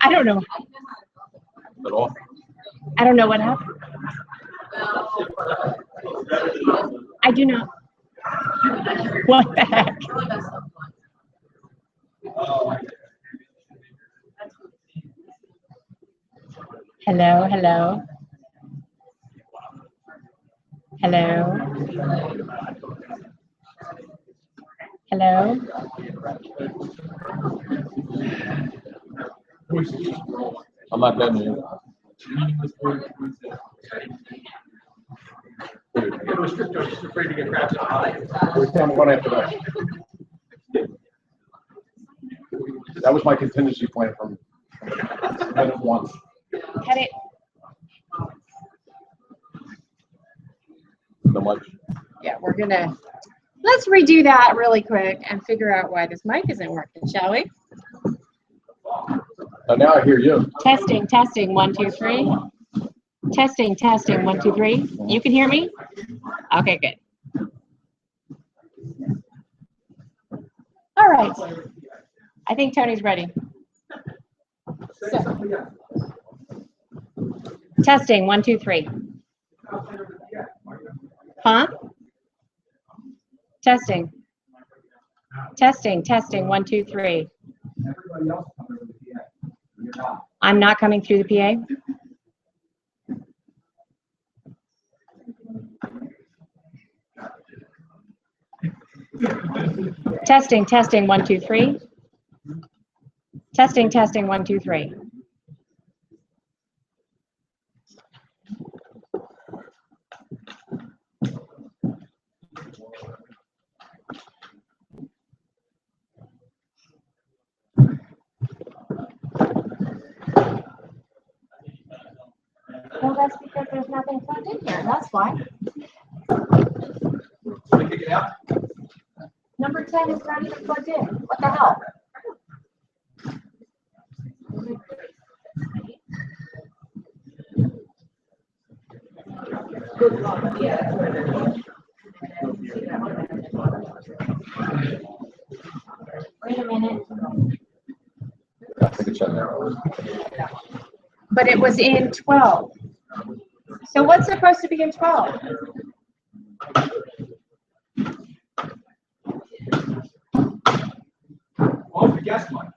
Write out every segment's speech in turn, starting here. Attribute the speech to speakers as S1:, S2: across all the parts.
S1: I don't know.
S2: At all?
S1: I don't know what happened. I do not. What the heck? Hello, hello. Hello. Hello.
S2: I'm not getting you. We're telling one after that. That was my contingency plan from minute one.
S1: Cut it.
S2: So much.
S1: Yeah, let's redo that really quick and figure out why this mic isn't working, shall we?
S2: So now I hear you.
S1: Testing, testing, 1, 2, 3. Testing, testing, 1, 2, 3. You can hear me? Okay, good. All right. I think Tony's ready. So, testing, 1, 2, 3. Huh? Testing. Testing, testing, 1, 2, 3. I'm not coming through the PA. Testing, testing, 1, 2, 3. Testing, testing, 1, 2, 3. Well, that's because there's nothing plugged in here. That's why. Number 10 is not even plugged in. What the hell? Wait a minute.
S2: I think it's shut down.
S1: But it was in 12. So what's supposed to be in 12?
S3: Oh, the guest mic.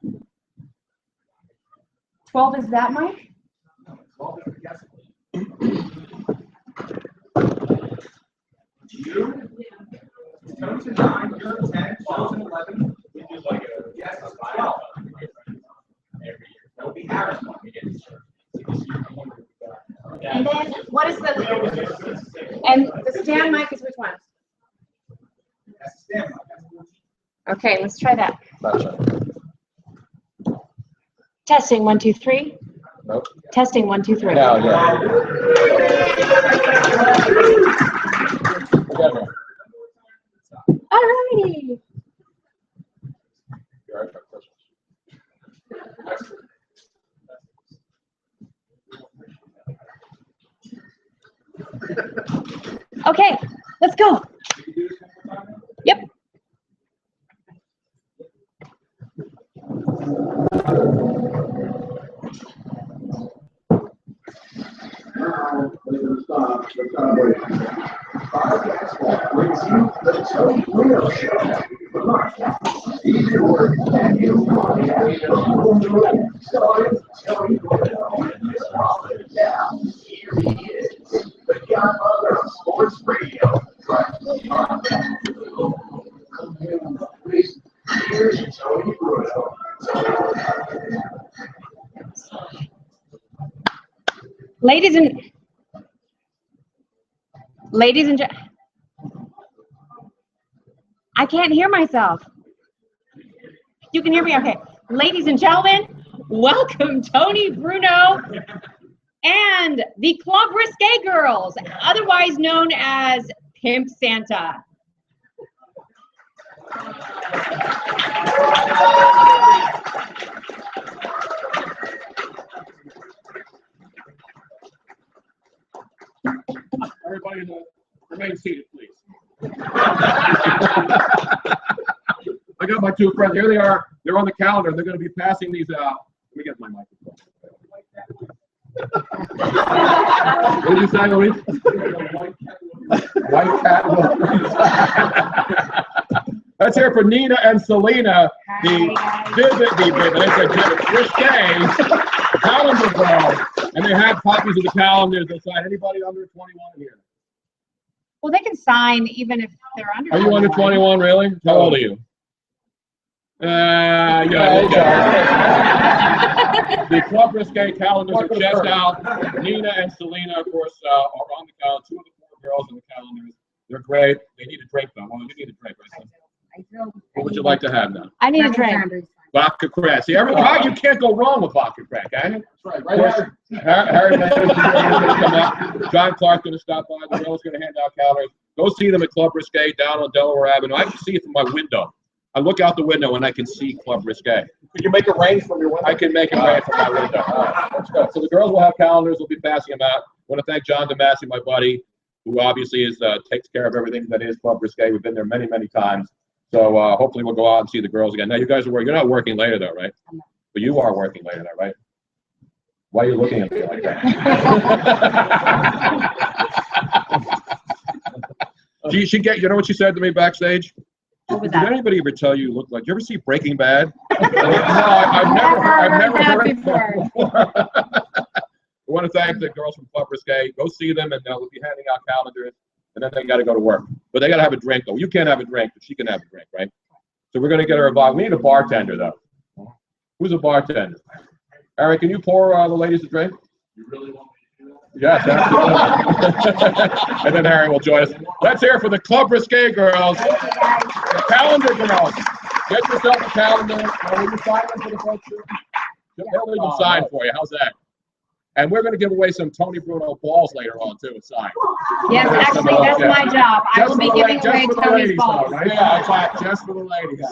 S1: 12 is that mic?
S3: 12 is the guest mic. You, Tone's in 9, you're in 10, Shell's in 11. We do like a guest is 12. Every year. That'll be Harris one again.
S1: And then what is the, and the stand mic is which one?
S3: That's the stand mic.
S1: Okay, let's try that.
S2: Gotcha.
S1: Testing, 1, 2, 3.
S2: Nope.
S1: Testing, 1, 2, 3.
S2: Now, yeah. Together.
S1: All righty.
S2: You're right, got questions.
S1: Okay, let's go. Yep.
S4: Brings you the Tony Bruno Show. Easy work and you want it. Starring Tony Bruno. Now, here he is, the Sports Radio. Here's Tony Bruno.
S1: Ladies and I can't hear myself. You can hear me? Okay. Ladies and gentlemen, welcome Tony Bruno and the Club Risque Girls, otherwise known as Pimp Santa.
S2: Everybody remain seated, please. I got my two friends. Here they are. They're on the calendar. They're going to be passing these out. Let me get my microphone. What did you say, Louise? White cat. Let's hear for Nina and Selena, the Risque calendar girls, and they have copies of the calendars inside. Anybody under 21 here?
S1: Well, they can sign even if they're under.
S2: Are you under 21, really? How old are you? Yeah. The Club Risque calendars are just out. Nina and Selena, of course, are on the calendar. Two of the four girls on the calendars. They're great. They need a drink, though. Well, you need a drink, right? What would you like to have now?
S1: I need a drink.
S2: Vodka crack. See, you can't go wrong with vodka crack, can you?
S3: That's right.
S2: Harry Mays is going to come up. John Clark's going to stop by. The girl's going to hand out calendars. Go see them at Club Risque down on Delaware Avenue. I can see it from my window. I look out the window and I can see Club Risque.
S3: Could you make it rain from your window?
S2: I can make it rain from my window. Let's go. So the girls will have calendars. We'll be passing them out. I want to thank John DeMasi, my buddy, who obviously takes care of everything that is Club Risque. We've been there many, many times. So hopefully we'll go out and see the girls again. Now you guys are working. You're not working later though, right? But you are working later though, right? Why are you looking at me like that? You know what she said to me backstage? Did anybody ever tell you look like? You ever see Breaking Bad? No, I've never heard that before. I want to thank the girls from Club Risque. Go see them, and they'll be handing out calendars. And then they got to go to work. But they got to have a drink, though. You can't have a drink, but she can have a drink, right? So we're going to get her a bottle. We need a bartender, though. Who's a bartender? Harry, can you pour the ladies a drink?
S3: You really want me to do that?
S2: Yes, absolutely. And then Harry will join us. Let's hear for the Club Risque girls. The calendar girls. Get yourself a calendar. Will you sign them for the folks? They'll leave them signed for you. How's that? And we're going to give away some Tony Bruno balls later on, too, at sign.
S1: Yes, actually, that's my job. I will be giving away Tony's balls.
S2: Right? Yeah, exactly. Just for the ladies.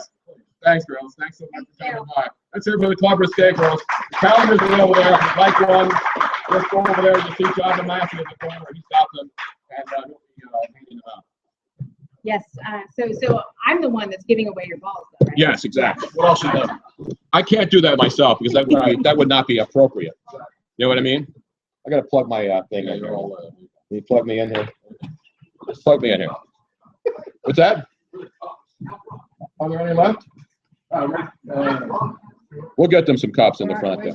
S2: Thanks, girls. Thanks so much for coming by. Let's hear for the Club Risque girls. The calendars are over there. If you'd like one, just go over there to see John DeMasi in the corner. He stopped them, and he'll be handing them out.
S1: Yes, so I'm the one that's giving away your balls, though, right?
S2: Yes, exactly. What else you do? I can't do that myself because that would not be appropriate. You know what I mean? I gotta plug my thing in here. Can you plug me in here? Just plug me in here. What's that? Are there any left? We'll get them some cups in the front there.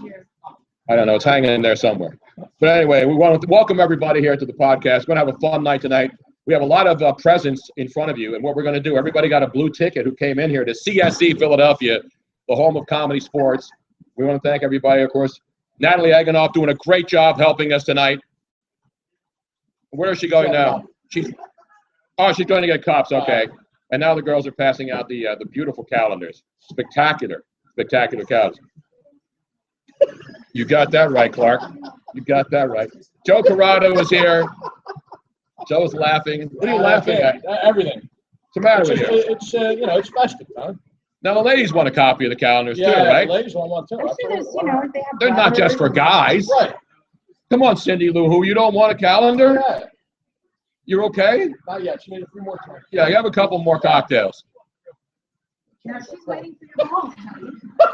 S2: I don't know. It's hanging in there somewhere. But anyway, we want to welcome everybody here to the podcast. We're going to have a fun night tonight. We have a lot of presents in front of you. And what we're going to do, everybody got a blue ticket who came in here to CSE Philadelphia, the home of comedy sports. We want to thank everybody, of course. Natalie Eganoff doing a great job helping us tonight. Where is she going now? She's going to get cups. Okay. And now the girls are passing out the beautiful calendars. Spectacular calendars. You got that right, Clark. You got that right. Joe Corrado is here. Joe's laughing. What are you laughing at?
S3: Everything.
S2: What's the matter with you?
S3: It's it's festive, huh?
S2: Now the ladies want a copy of the calendars too,
S3: Yeah,
S2: right?
S3: the ladies want one too.
S1: I'm sure there's, they have
S2: They're not just for guys.
S3: Right.
S2: Come on, Cindy Lou Who, you don't want a calendar?
S3: Yeah.
S2: You're okay?
S3: Not yet. She made a few more times.
S2: Yeah, you have a couple more cocktails.
S1: No, she's waiting for your balls.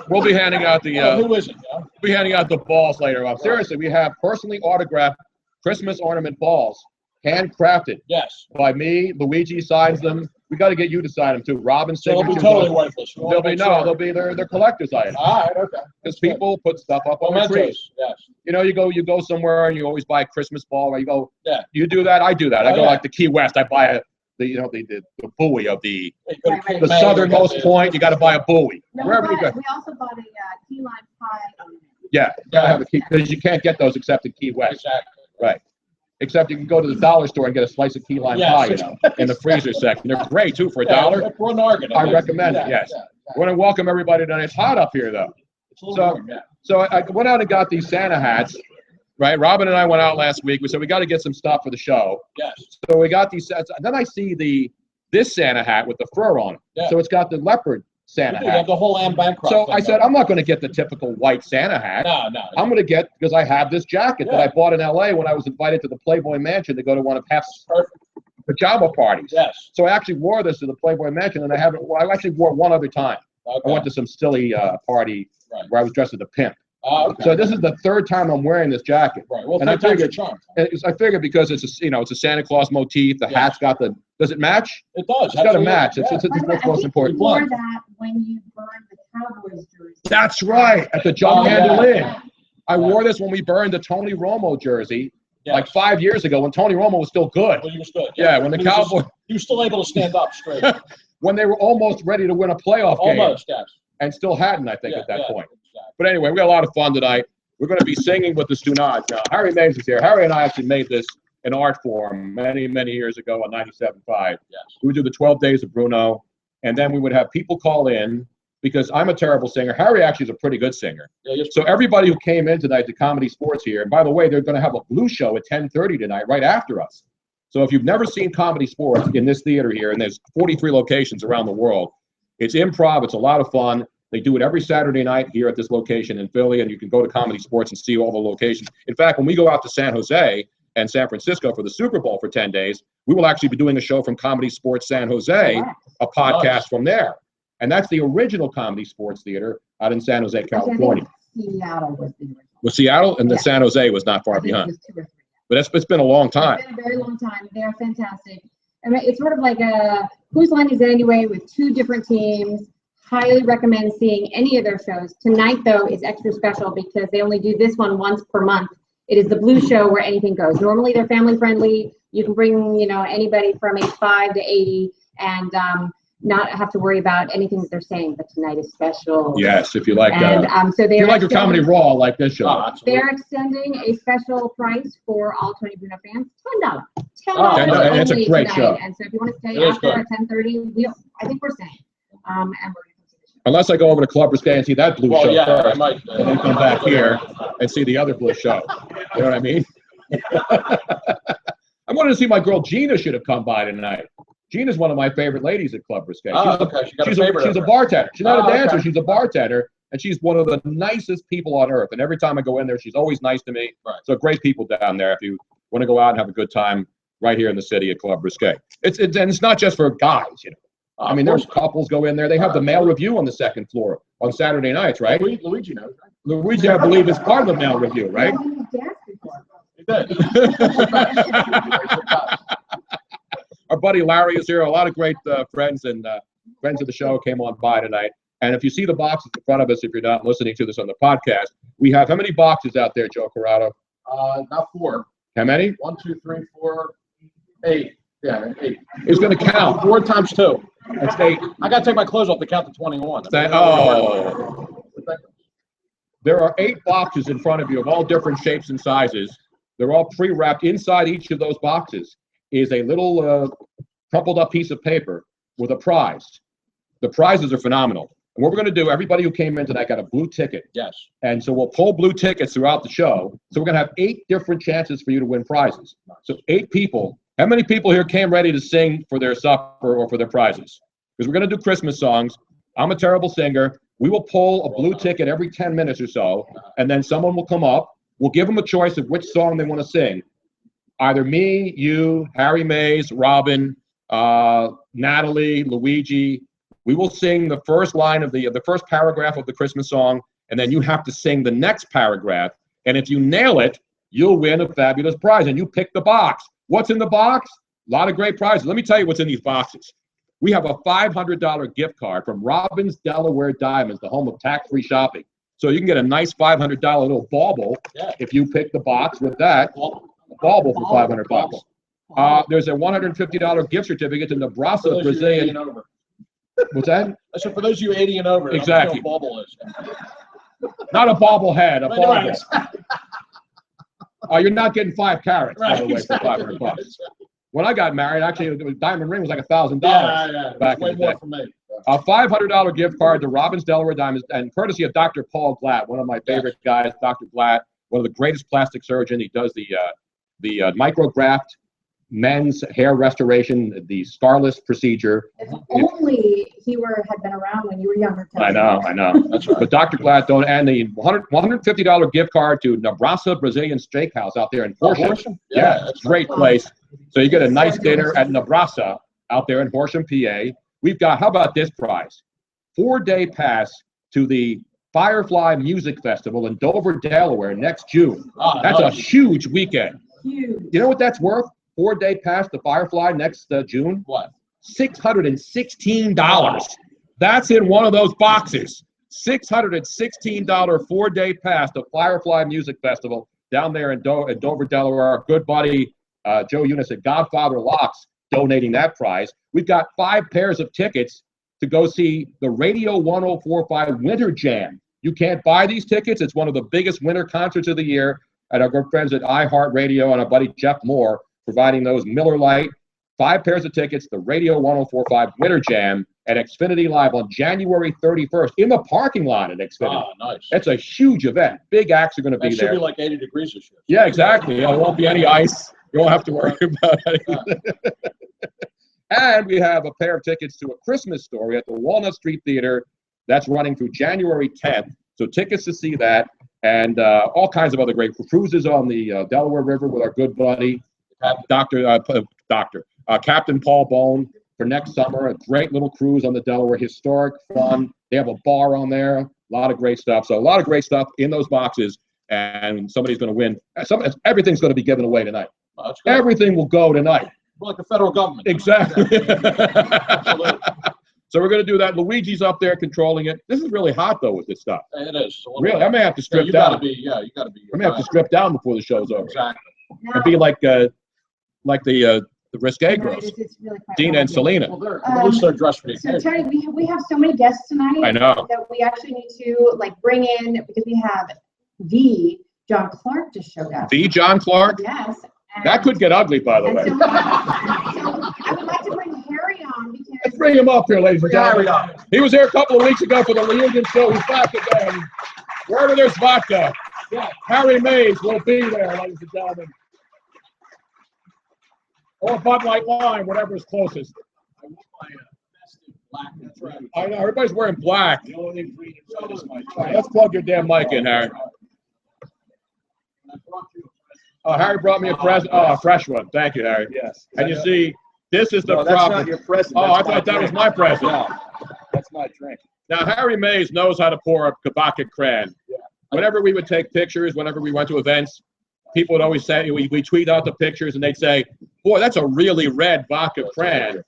S2: We'll be handing out the
S3: Who isn't?
S2: we'll be handing out the balls later on. Seriously, we have personally autographed Christmas ornament balls, handcrafted
S3: Yes.
S2: by me. Luigi signs them. We got to get you to sign them too. Robin's
S5: So they'll be
S2: signatures
S5: totally
S2: on-
S5: worthless.
S2: They'll be their collector's items.
S5: All right, okay.
S2: Because people put stuff up on the trees.
S5: Mementos, yes.
S2: You know, you go somewhere and you always buy a Christmas ball. Or you go,
S5: Yeah.
S2: you do that, I do that. I
S5: Oh,
S2: go
S5: yeah.
S2: like the Key West. I buy the buoy of the
S1: Right.
S2: southernmost point. You got to buy a buoy.
S1: No,
S2: Wherever you go.
S1: we also bought a key lime pie ornament.
S2: Yeah, you gotta have a key because you can't get those except in Key West.
S5: Exactly.
S2: Right. Except you can go to the dollar store and get a slice of key lime pie, in the freezer section. They're great too for $1.
S5: Like one organ.
S2: I recommend it. Yes. I want to welcome everybody tonight. It's hot up here though.
S5: It's a little warm, yeah.
S2: So I went out and got these Santa hats. Right. Robin and I went out last week. We said we got to get some stuff for the show.
S5: Yes.
S2: So we got these sets. Then I see this Santa hat with the fur on it.
S5: Yeah.
S2: So it's got the leopard Santa
S5: You
S2: hat.
S5: have the whole Anne Bancroft.
S2: So
S5: thing
S2: I said,
S5: going.
S2: I'm not going to get the typical white Santa hat.
S5: No.
S2: I'm going to get, because I have this jacket that I bought in LA when I was invited to the Playboy Mansion to go to one of Pep's pajama parties.
S5: Yes.
S2: So I actually wore this to the Playboy Mansion, and I actually wore it one other time.
S5: Okay.
S2: I went to some silly party where I was dressed as a pimp.
S5: Okay.
S2: So this is the third time I'm wearing this jacket.
S5: Right. Well,
S2: and I figured,
S5: charm.
S2: I figured because it's a Santa Claus motif, the hat's got does it match?
S5: It does.
S2: It's got to match.
S5: Yeah.
S2: It's
S1: By the way,
S2: what's most
S1: I
S2: important.
S1: think you wore that when you burned the Cowboys jersey.
S2: That's right, at the Jug Mandolin.
S1: Yeah.
S2: I wore this when we burned the Tony Romo jersey,
S5: Yes.
S2: like 5 years ago when Tony Romo was still good.
S5: Well, he was good.
S2: Yeah, when the Cowboys,
S5: He was still able to stand up straight.
S2: when they were almost ready to win a playoff game.
S5: Almost, yes.
S2: And still hadn't, I think,
S5: Yeah,
S2: at that point.
S5: Exactly.
S2: But anyway, we got a lot of fun tonight. We're going to be singing with the Stunads now. Harry Mays is here. Harry and I actually made this in art form many, many years ago on 97.5.
S5: Yes.
S2: We would do the 12 Days of Bruno, and then we would have people call in because I'm a terrible singer. Harry actually is a pretty good singer.
S5: Yeah,
S2: So everybody who came in tonight to Comedy Sports here, and by the way, they're going to have a blues show at 10:30 tonight, right after us. So if you've never seen Comedy Sports in this theater here, and there's 43 locations around the world, it's improv. It's a lot of fun. They do it every Saturday night here at this location in Philly, and you can go to Comedy Sports and see all the locations. In fact, when we go out to San Jose and San Francisco for the Super Bowl for 10 days, we will actually be doing a show from Comedy Sports San Jose, a podcast from there. And that's the original Comedy Sports Theater out in San Jose, California.
S1: Seattle was the original.
S2: With Seattle, and then
S1: Yeah.
S2: San Jose was not
S1: I
S2: far
S1: think it
S2: behind.
S1: was 2 or 3.
S2: But it's been a long time.
S1: It's been a very long time. They're fantastic. I mean, it's sort of like a Whose Line Is It Anyway with 2 different teams. Highly recommend seeing any of their shows. Tonight, though, is extra special because they only do this one once per month. It is the Blue Show where anything goes. Normally, they're family friendly. You can bring, anybody from age 5 to 80 and not have to worry about anything that they're saying. But tonight is special.
S2: Yes, if you like
S1: And so
S2: if
S1: they're
S2: you like your comedy raw, like this show.
S5: Oh, absolutely.
S1: they're extending a special price for all Tony Bruno fans, $10.
S2: $10, and it's a
S1: only
S2: great
S1: tonight.
S2: show.
S1: And so if you want to stay
S5: It is
S1: after
S5: good.
S1: at 10:30, I think we're staying. And we're going to come to the show.
S2: Unless I go over to Club Risque and see that blue
S5: Well,
S2: show
S5: yeah, I
S2: first,
S5: might.
S2: and then come back here and see the other blue show. You know what I mean? I wanted to see my girl Gina should have come by tonight. Gina's one of my favorite ladies at Club Risque.
S5: Oh, okay. She got
S2: She's
S5: a favorite.
S2: she's a
S5: of her.
S2: bartender. She's not
S5: Oh,
S2: a dancer.
S5: okay.
S2: She's a bartender, and she's one of the nicest people on earth. And every time I go in there, she's always nice to me.
S5: Right.
S2: So great people down there. If you want to go out and have a good time, right here in the city at Club Risque. It's not just for guys, I mean, there's couples go in there. They have the male review on the second floor on Saturday nights, right?
S5: Luigi knows. Right?
S2: Luigi, I believe, is part of the male review, right?
S1: Well, he's danced before.
S5: He did.
S2: Our buddy Larry is here. A lot of great friends and friends of the show came on by tonight. And if you see the boxes in front of us, if you're not listening to this on the podcast, we have how many boxes out there, Joe Corrado?
S5: Not 4.
S2: How many?
S5: 1, 2, 3, 4, 8. Yeah, 8.
S2: Who's going to count?
S5: 4 times 2.
S2: That's 8.
S5: I got to take my clothes off to count to 21.
S2: There are 8 boxes in front of you of all different shapes and sizes. They're all pre-wrapped. Inside each of those boxes is a little crumpled up piece of paper with a prize. The prizes are phenomenal. And what we're going to do, everybody who came in tonight got a blue ticket.
S5: Yes.
S2: And so we'll pull blue tickets throughout the show. So we're going to have 8 different chances for you to win prizes. So 8 people. How many people here came ready to sing for their supper or for their prizes? Because we're going to do Christmas songs. I'm a terrible singer. We will pull a blue ticket every 10 minutes or so, and then someone will come up. We'll give them a choice of which song they want to sing. Either me, you, Harry Mays, Robin, Natalie, Luigi. We will sing the first line of the first paragraph of the Christmas song, and then you have to sing the next paragraph. And if you nail it, you'll win a fabulous prize. And you pick the box. What's in the box? A lot of great prizes. Let me tell you what's in these boxes. We have a $500 gift card from Robbins Delaware Diamonds, the home of tax-free shopping. So you can get a nice $500 little bauble if you pick the box with that. A bauble for $500. There's a $150 gift certificate to Nebraska Brazilian. What's that?
S5: I said for those of you 80 and over,
S2: exactly.
S5: I don't know what a bauble is.
S2: Not a bobblehead, a bauble. You're not getting 5 carats, by the way, for $500. When I got married, actually, the diamond ring was like $1,000 back in the day.
S5: For me.
S2: A $500 gift card to Robbins Delaware Diamonds, and courtesy of Dr. Paul Glatt, one of my favorite guys. Dr. Glatt, one of the greatest plastic surgeons. He does the micrograft men's hair restoration, the scarless procedure.
S6: If only he had been around when you were younger.
S2: I know. That's right. But Dr. Glatt, and the $150 gift card to Nebraska Brazilian Steakhouse out there in Horsham. Yeah, it's a great place. So you get a nice dinner at Nebraska out there in Horsham, PA. We've got, how about this prize? 4-day pass to the Firefly Music Festival in Dover, Delaware next June. That's a huge weekend.
S6: Huge.
S2: You know what that's worth? 4-day pass to Firefly next June?
S5: What?
S2: $616. That's in one of those boxes. $616 4-day pass to Firefly Music Festival down there in Dover, Delaware. Our good buddy Joe Eunice at Godfather Locks donating that prize. We've got 5 pairs of tickets to go see the Radio 1045 Winter Jam. You can't buy these tickets. It's one of the biggest winter concerts of the year. And our good friends at iHeartRadio and our buddy Jeff Moore providing those Miller Lite. 5 pairs of tickets, the Radio 1045 Winter Jam at Xfinity Live on January 31st in the parking lot at Xfinity.
S5: Nice.
S2: It's a huge event. Big acts are going to be there.
S5: It should be like 80 degrees this year.
S2: Yeah, exactly. There won't be any ice. You won't have to worry about anything. And we have a pair of tickets to A Christmas Story at the Walnut Street Theater. That's running through January 10th. So tickets to see that and all kinds of other great cruises on the Delaware River with our good buddy, Captain Paul Bone for next summer. A great little cruise on the Delaware, historic, fun. They have a bar on there. A lot of great stuff. So a lot of great stuff in those boxes, and somebody's going to win. Everything's going to be given away tonight. Everything will go tonight.
S5: Like the federal government.
S2: Exactly. So we're going to do that. Luigi's up there controlling it. This is really hot, though, with this stuff.
S5: It is.
S2: Really? I may have to strip down.
S5: You got to be.
S2: I may have to strip down before the show's over.
S5: Exactly.
S2: And be like the Risque girls,
S6: Really
S2: Dina and Selena.
S5: Well, at least they're dressed for the
S6: So
S5: occasion.
S6: Tony, we have so many guests tonight.
S2: I know.
S6: That we actually need to bring in, because we have the John Clark just showed up.
S2: The John Clark?
S6: Yes.
S2: That could get ugly, by the way.
S6: So I would like to bring Harry on because.
S2: Let's bring him up here, ladies and gentlemen. He was here a couple of weeks ago for the reunion show. He's back again. Wherever there's vodka, Harry Mays will be there, ladies and gentlemen. Or Bud Light Lime, whatever is closest.
S5: I want my festive black. That's right.
S2: I know, everybody's wearing black.
S5: The only green and red is my
S2: All right, let's plug your damn mic in, Harry.
S5: I brought you a present.
S2: Oh, Harry brought me a present. Oh, a fresh one. Thank you, Harry.
S5: Yes.
S2: And you see, this is the
S5: No, that's
S2: problem.
S5: not your present.
S2: Oh, I
S5: That's my
S2: thought that was
S5: drink.
S2: my present.
S5: No, that's my drink.
S2: Now, Harry Mays knows how to pour a vodka cran.
S5: Yeah.
S2: Whenever we would take pictures, whenever we went to events, people would always say, we tweet out the pictures, and they'd say, boy, that's a really red vodka cran.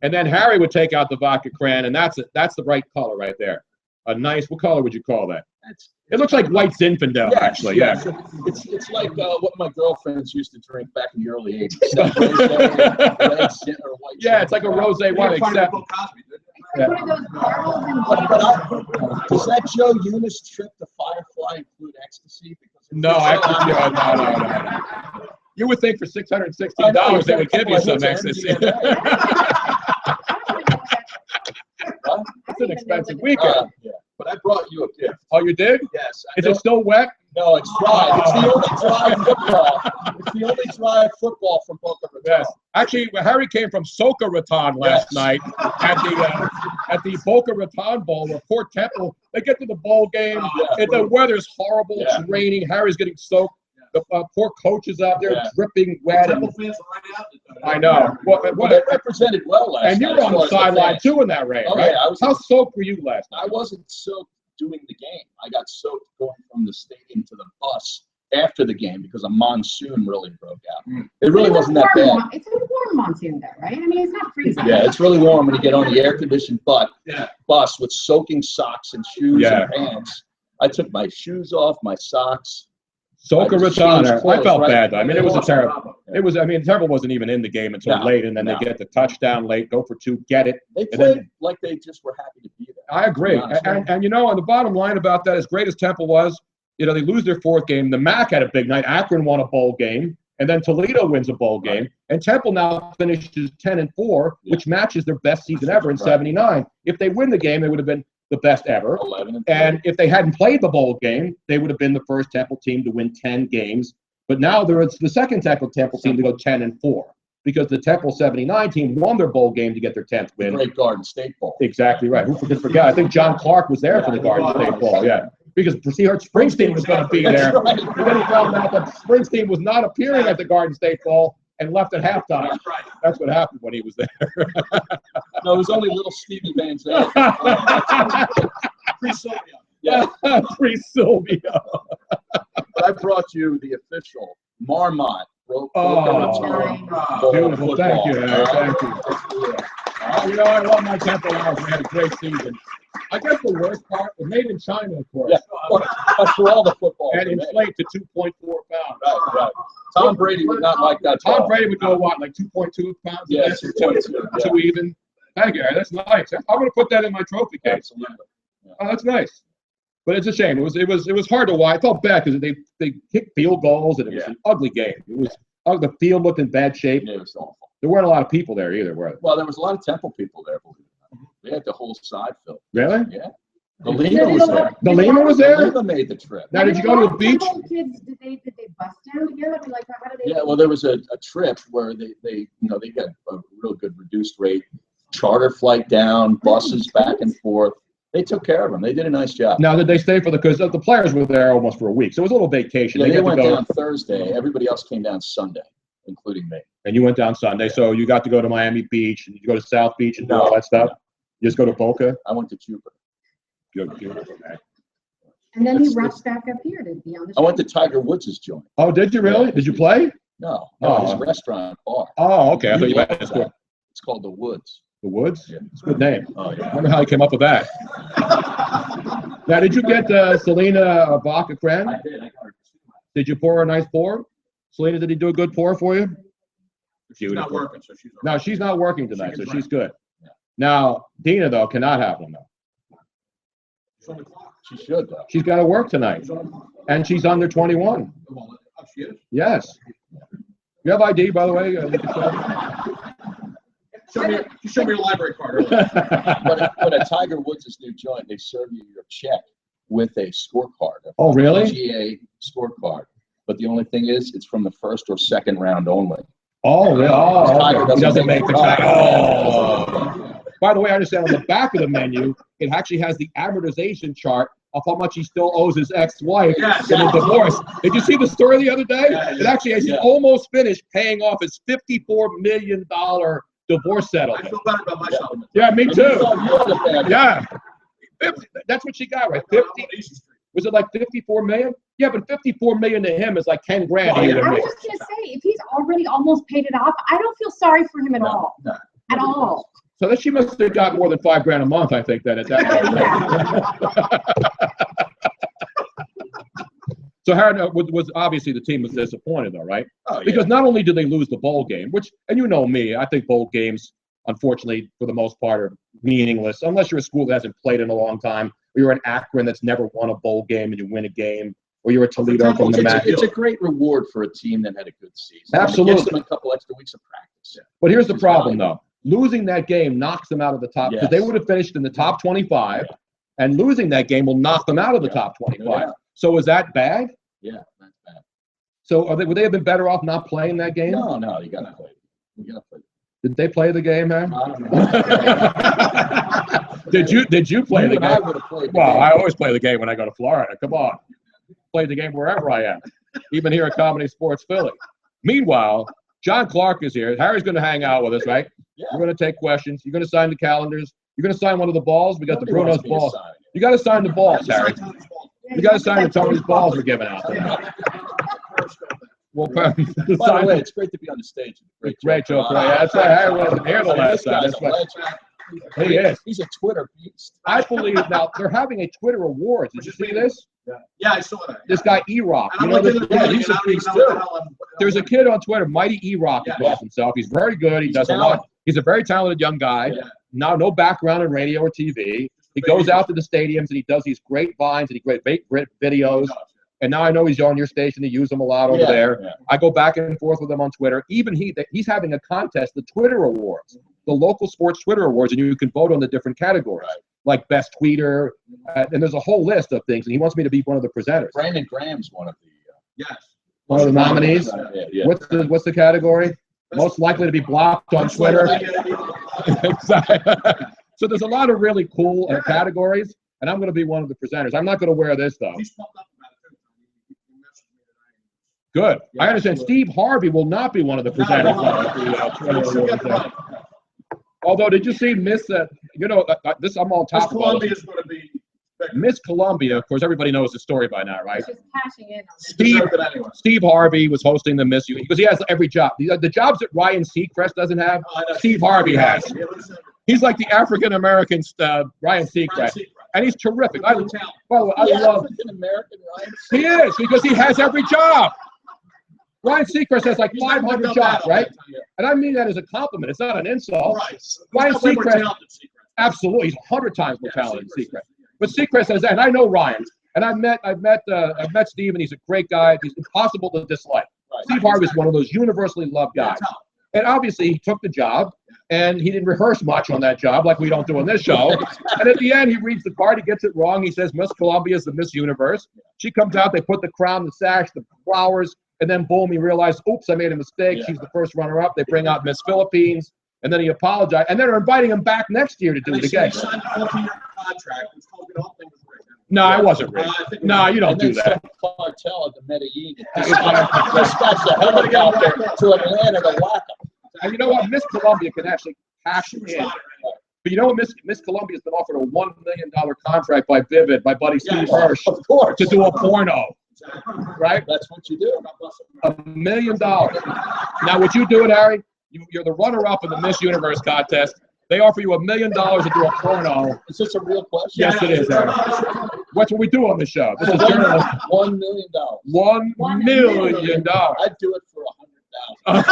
S2: And then Harry would take out the vodka cran, and that's the right color right there. A nice, what color would you call that? It looks like white Zinfandel, actually, yeah.
S5: It's like what my girlfriends used to drink back in the early 80s.
S2: Yeah, it's like a rosé wine, except.
S6: One of those bottles and
S5: Does that Joe Eunice trip to Firefly include ecstasy?
S2: No, actually, no. You would think for $616 they would give you some ecstasy. It's an expensive weekend.
S5: Yeah. But I brought you a gift.
S2: Oh, you did?
S5: Yes.
S2: Is it still wet?
S5: No, it's dry. It's the only dry football. It's the only dry football from Boca Raton.
S2: Yes. Actually, Harry came from Boca Raton last night at the Boca Raton Bowl, where Port Temple, they get to the bowl game, and the weather's horrible, it's raining, Harry's getting soaked. The poor coach is out there dripping wet.
S3: Temple fans are right out there.
S2: I know.
S5: Well, they represented well last night.
S2: And you were on the sideline too in that rain, right?
S5: Yeah,
S2: how soaked were you last night?
S5: I wasn't soaked doing the game. I got soaked going from the stadium to the bus after the game because a monsoon really broke out. It really wasn't that bad.
S6: It's a warm monsoon there, right? I mean, it's not freezing.
S5: Yeah, it's really warm when you get on the air-conditioned bus with soaking socks and shoes and pants. I took my shoes off, my socks.
S2: Soca Ratana. I felt bad though. I mean, it was a terrible.
S5: Yeah.
S2: It was. I mean, Terrible wasn't even in the game until late, and then they get the touchdown late, go for 2, get it.
S5: They played like they just were happy to be there.
S2: I agree. And you know, on the bottom line about that, as great as Temple was, you know, they lose their 4th game. The MAC had a big night. Akron won a bowl game, and then Toledo wins a bowl game, and Temple now finishes 10-4, which matches their best season ever in '79. If they win the game, they would have been the best ever.
S5: 11-3.
S2: And if they hadn't played the bowl game, they would have been the first Temple team to win 10 games. But now they're the second Temple team to go 10-4 because the Temple '79 team won their bowl game to get their 10th win.
S5: Great Garden State Bowl.
S2: Exactly right. Who could forget? I think John Clark was there for the Garden State Bowl. Yeah, because Springsteen was going to be there.
S5: Right.
S2: And then he found out that Springsteen was not appearing at the Garden State Bowl and left at halftime.
S3: That's right.
S2: That's what happened when he was there.
S5: No, it was only little Stevie Van Zandt.
S3: Pre-Sylvia.
S5: Yeah.
S2: Pre-Sylvia.
S5: But I brought you the official Marmot.
S2: Beautiful. Thank you, Harry. Thank you. You know, I love my Temple Owls. We had a great season. I guess the worst part was made in China, of course.
S5: Yeah, but for all the football.
S2: And inflate to 2.4 pounds.
S5: Right. Tom Brady would not like that.
S2: Tom Brady would go, what, like 2.2 pounds?
S5: Yeah,
S2: 2.2. Too even. Thank you, Harry. That's nice. I'm going to put that in my trophy case.
S5: Absolutely. Yeah.
S2: Oh, that's nice. But it's a shame. It was hard to watch. I felt bad because they kicked field goals and it was an ugly game. It was the field looked in bad shape.
S5: It was awful.
S2: There weren't a lot of people there either, were there?
S5: Well, there was a lot of Temple people there, believe it or not. We had the whole side filled.
S2: Really?
S5: Yeah. The Lima was there.
S2: The Lima was there?
S5: The Lima made the trip.
S2: Now, did you go to the beach?
S6: Kids, did they bust down together? Like, how did they?
S5: Yeah, well, there was a trip where they got a real good reduced rate charter flight down, buses back and forth. They took care of them. They did a nice job.
S2: Now, did they stay because the players were there almost for a week, so it was a little vacation.
S5: Yeah, they went down Thursday. Everybody else came down Sunday, including me.
S2: And you went down Sunday, so you got to go to Miami Beach, and you go to South Beach and do all that stuff? You just go to Boca?
S5: I went to Cuba.
S2: Beautiful, man.
S6: And then he rushed back up here to be on the show.
S5: I went to Tiger Woods' joint.
S2: Oh, did you really? Did you play?
S5: No,
S2: Oh.
S5: it's a restaurant bar.
S2: Oh, okay. I thought you meant
S5: It's called The Woods.
S2: The Woods?
S5: Yeah.
S2: It's a good name.
S5: Oh,
S2: I
S5: yeah.
S2: wonder how you came up with that. Now, did you get Selena vodka creme?
S3: I did. I got her.
S2: Did you pour a nice pour? Selena, did he do a good pour for you?
S3: She's not working, so she's.
S2: No, she's not working tonight,
S3: She
S2: so
S3: can
S2: she's
S3: drink.
S2: good.
S5: Yeah.
S2: Now, Dina, though, cannot have one, though.
S3: She's on the clock.
S5: She should, though.
S2: She's got to work tonight,
S3: She's on the clock.
S2: and she's under 21.
S3: Oh, she is?
S2: Yes. You have ID, by the way?
S3: She showed me your library card earlier.
S5: But at Tiger Woods' new joint, they serve you your check with a scorecard.
S2: Oh, really?
S5: PGA scorecard. But the only thing is, it's from the first or second round only.
S2: Oh, really? Oh,
S5: Tiger
S2: okay. He doesn't make the
S5: cut.
S2: cut. Oh. By the way, I understand on the back of the menu, it actually has the amortization chart of how much he still owes his ex-wife
S3: Yes.
S2: in a divorce. Did you see the story the other day?
S3: Yeah,
S2: It actually has
S5: yeah.
S2: almost finished paying off his $54 million divorce
S3: I
S2: settlement.
S3: feel better about myself.
S2: Yeah, me
S5: And you
S2: too.
S5: thought you had a bad-
S2: Yeah. 50, that's what she got, right? 50. Was it like 54 million? Yeah, but 54 million to him is like 10 grand.
S3: Oh,
S2: he
S3: yeah.
S2: would
S6: I
S2: make.
S6: was just gonna say, if he's already almost paid it off, I don't feel sorry for him at all.
S5: No.
S6: At all.
S2: So that she must have got more than $5 grand a month, I think, then at that point. So Harry was obviously the team was disappointed, though, right?
S5: Oh, yeah.
S2: Because not only did they lose the bowl game, which, and you know me, I think bowl games, unfortunately, for the most part, are meaningless unless you're a school that hasn't played in a long time, or you're an Akron that's never won a bowl game and you win a game, or you're a Toledo from the MAC.
S5: It's a great reward for a team that had a good season.
S2: Absolutely.
S5: It gives them a couple extra weeks of practice.
S2: But here's the
S5: Which is
S2: problem,
S5: valuable.
S2: though. Losing that game knocks them out of the top, because they
S5: Yes.
S2: would have finished in the top 25, and losing that game will knock them out of the top 25.
S5: Yeah.
S2: So is that bad?
S5: Yeah, that's bad.
S2: So would they have been better off not playing that game?
S5: No, you gotta play. You gotta play.
S2: Did they play the game, man?
S5: I don't know.
S2: Did you play the
S5: You and I
S2: game?
S5: would have played the
S2: Well,
S5: game.
S2: I always play the game when I go to Florida. Come on. Play the game wherever I am, even here at Comedy Sports Philly. Meanwhile, John Clark is here. Harry's going to hang out with us, right?
S5: Yeah.
S2: You're going to take questions. You're going to sign the calendars. You're going to sign one of the balls. We got the
S5: Nobody wants
S2: Bruno's
S5: me to
S2: balls.
S5: sign it.
S2: You got to sign the balls, Harry. You got to sign the Tony's balls we're giving out tonight. Well,
S5: By the way, it's great to be on the stage.
S2: Great joke. That's why I wasn't here the last time.
S5: This
S2: That's
S5: guy's
S2: why.
S5: a legend.
S2: He is.
S5: He's a Twitter beast.
S2: I believe now they're having a Twitter Awards. Did you see this?
S3: Yeah, I saw that.
S2: This guy E-Rock.
S3: And
S2: You
S3: I'm
S2: know
S3: looking
S2: this?
S3: at the
S5: he's
S3: he's
S5: a
S3: a
S5: beast,
S3: too.
S2: There's a kid on Twitter, Mighty E-Rock, he calls himself. He's very good. He
S5: He's
S2: does a
S5: talented.
S2: lot. He's a very talented young guy.
S5: Yeah.
S2: Now, no background in radio or TV. He goes out to the stadiums and he does these great vines and great videos. And now I know he's on your station. They use him a lot over there.
S5: Yeah.
S2: I go back and forth with him on Twitter. Even he's having a contest, the Twitter Awards, the local sports Twitter Awards, and you can vote on the different categories, like best tweeter, and there's a whole list of things. And he wants me to be one of the presenters.
S5: Brandon Graham's one of the.
S2: One of the nominees.
S5: Yeah.
S2: What's the category? Most likely to be blocked on Twitter. So there's a lot of really cool categories, and I'm going to be one of the presenters. I'm not going to wear this though. Good. I understand. Steve Harvey will not be one of the presenters. Although, did you see Miss? This I'm on top of.
S3: Columbia's going to be
S2: Miss Columbia. Of course, everybody knows the story by now, right?
S6: Just cashing in on it.
S2: Steve Harvey was hosting the Miss U because he has every job. The jobs that Ryan Seacrest doesn't have, Steve Harvey has. He's like the African American Ryan Seacrest, and he's terrific. I love.
S5: African American, right?
S2: He is because he has every job. Ryan Seacrest has like 500 jobs, right? And I mean that as a compliment. It's not an insult. Ryan Seacrest, absolutely, he's 100 times more talented than Seacrest. But Seacrest has that, and I know Ryan. And I've met Steve, and he's a great guy. He's impossible to dislike. Steve Harvey is one of those universally loved guys. And obviously, he took the job, and he didn't rehearse much on that job like we don't do on this show. And at the end, he reads the card, he gets it wrong. He says, Miss Columbia is the Miss Universe. She comes out, they put the crown, the sash, the flowers, and then boom, he realized, oops, I made a mistake. She's the first runner-up. They bring out Miss Philippines, and then he apologized. And then they're inviting him back next year to do it again.
S3: He signed a 14-year contract. It's told me the whole thing was rigged.
S2: No, I wasn't rigged. No, you don't do that.
S5: Cartel at the Medellin dispatched a helicopter to Atlanta to whack him.
S2: And you know what? Miss Columbia can actually cash in. But you know what? Miss Columbia's been offered a $1 million contract by Vivid, by buddy Steve Hirsch, to do a porno. Right?
S5: That's what you do.
S2: $1 million. Now, would you do it, Harry? You're the runner-up in the Miss Universe contest. They offer you $1 million to do a porno.
S5: Is this a real question?
S2: Yes, it is, Harry. What's what we do on the show. This is journalism.
S5: $1 million.
S2: $1 million.
S5: I'd do it for $100,000.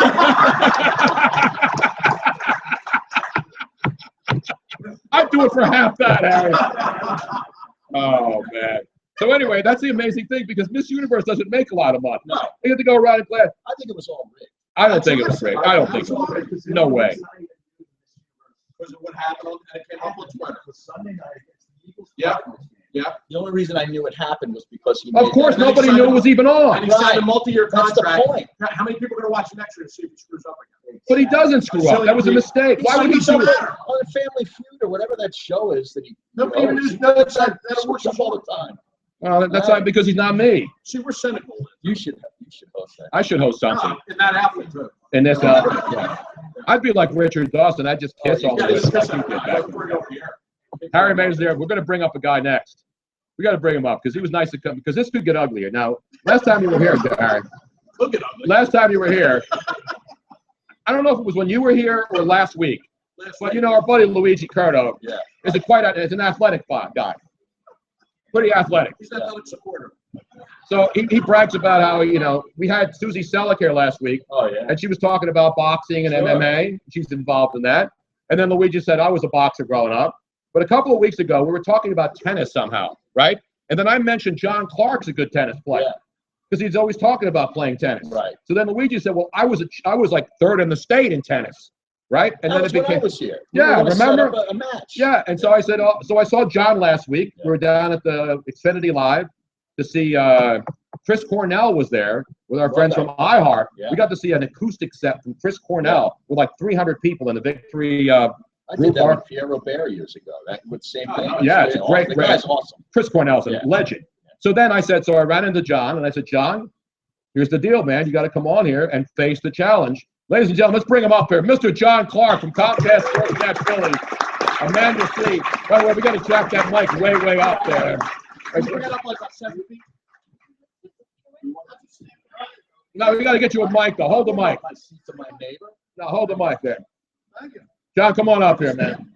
S2: I'd do it for half that, Harry. Oh, man. So anyway, that's the amazing thing because Miss Universe doesn't make a lot of money.
S5: No.
S2: They get to go around and play.
S5: I think it was all rigged.
S2: I don't think it was rigged. I don't think so. No way.
S3: Because of what happened and it came up on Twitter.
S4: Sunday night against the Eagles.
S3: Yeah.
S5: The only reason I knew it happened was because he
S2: Of course, nobody knew it was even
S3: And
S2: on.
S3: he signed a multi-year
S5: That's
S3: contract.
S5: the point.
S3: How many people are going to watch next year to see if he screws up again?
S2: But he doesn't screw up. That was a mistake. Why would he do it?
S5: On the Family Feud or whatever that show is that he
S3: Nobody even knows that works
S5: all the time.
S2: Well, that's not because he's not me.
S3: See, we're cynical.
S5: You should host that.
S2: I should host something
S3: In that outfit, too.
S2: in this outfit. Yeah. I'd be like Richard Dawson. I'd just kiss all the way. Harry May's there. We're going to bring up a guy next. We got to bring him up because he was nice to come because this could get uglier. Now, last time you were here, Harry. Last time you were here, I don't know if it was when you were here or last week, but you know our buddy Luigi Curto is is an athletic guy, pretty athletic.
S3: He's an athletic supporter.
S2: So he brags about how we had Susie Selleck here last week, and she was talking about boxing and MMA. She's involved in that, and then Luigi said I was a boxer growing up. But a couple of weeks ago, we were talking about tennis somehow, right? And then I mentioned John Clark's a good tennis player because he's always talking about playing tennis.
S5: Right.
S2: So then Luigi said, "Well, I was like third in the state in tennis, right?" And then it became.
S5: I was here.
S2: Yeah, remember?
S5: Set up a match.
S2: Yeah, and so I said, so I saw John last week. We were down at the Xfinity Live to see Chris Cornell was there with our friends from iHeart.
S5: Yeah.
S2: We got to see an acoustic set from Chris Cornell with like 300 people in the Victory.
S5: I did that with Pierre Robert years ago. That with same thing.
S2: Yeah, it's great.
S5: The guy's awesome.
S2: Chris Cornell's a legend. So then I ran into John and I said, John, here's the deal, man. You got to come on here and face the challenge. Ladies and gentlemen, let's bring him up here. Mr. John Clark from Comcast Sportsnet Philly. A man to see. By the way, we got to jack that mic way, way up there.
S3: Bring it up like 7 feet.
S2: No, we got to get you a mic, though. Hold the mic.
S5: My seat to my neighbor.
S2: No, hold the mic there.
S4: Thank you.
S2: John, come on up here, man.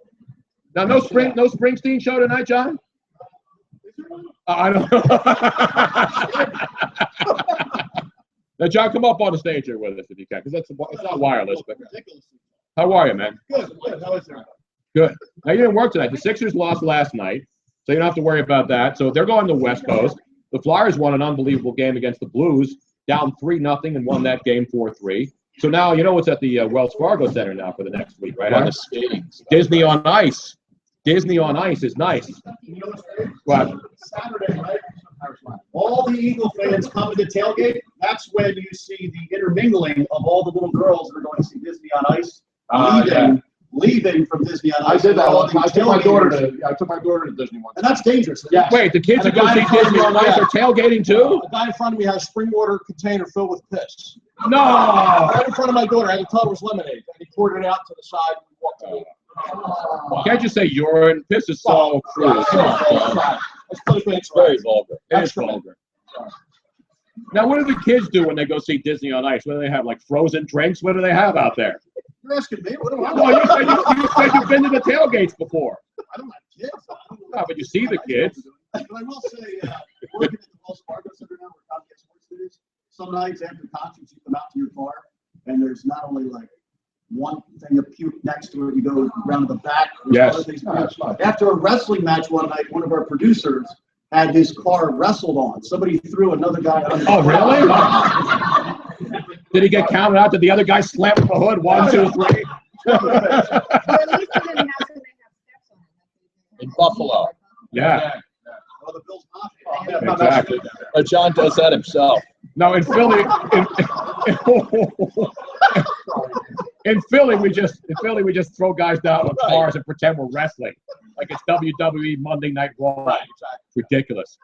S2: Now, no Springsteen show tonight, John? I don't know. Now, John, come up on the stage here with us if you can, because it's not wireless. But how are you, man?
S4: Good. How is it?
S2: Good. Now, you didn't work tonight. The Sixers lost last night, so you don't have to worry about that. So they're going to the West Coast. The Flyers won an unbelievable game against the Blues, down 3-0, and won that game 4-3. So now you know what's at the Wells Fargo Center now for the next week, right?
S5: On the skating.
S2: Disney on Ice. Disney on Ice is nice.
S4: You know what's
S2: What?
S4: Saturday, right? All the Eagle fans come to the tailgate. That's when you see the intermingling of all the little girls that are going to see Disney on Ice, leaving from Disney on Ice.
S5: I did that
S4: All
S5: once.
S4: the
S5: I took my daughter
S4: tailgaters.
S5: to Disney once.
S4: And that's dangerous.
S5: Yeah.
S2: Wait, the kids
S4: And
S2: that go
S4: a
S2: see
S4: guy in
S2: Disney
S4: front
S2: on
S4: of me,
S2: Ice are tailgating too?
S4: A guy in front of me has a spring water container filled with piss.
S2: No!
S4: Right in front of my daughter. I had to tell her it was lemonade. And he poured it out to the side and we walked away.
S2: Can't you say urine? Piss is so cruel. Come on.
S5: It's very vulgar.
S2: It is vulgar. Now, what do the kids do when they go see Disney on Ice? What do they have, like frozen drinks? What do they have out there?
S4: You're asking me? What do I
S2: No, you said you've been to the tailgates before.
S4: I don't have kids. I don't know.
S2: No, but you see the kids.
S4: But I will say, working at the Wells Fargo Center now, where Comcast Sports Studios, some nights after concerts, you come out to your car, and there's not only like one thing of puke next to it, you go around the back.
S2: Yes.
S4: Other things. After a wrestling match one night, one of our producers had his car wrestled on. Somebody threw another guy on.
S2: Oh, really? Did he get counted out? Did the other guy slam the hood? 1, 2, 3.
S5: In Buffalo.
S2: Yeah.
S4: Oh, the Bills Mafia.
S2: Exactly.
S5: John does that himself.
S2: No, in Philly, in Philly, we just throw guys down on cars and pretend we're wrestling, like it's WWE Monday Night Raw.
S5: Right.
S2: It's ridiculous.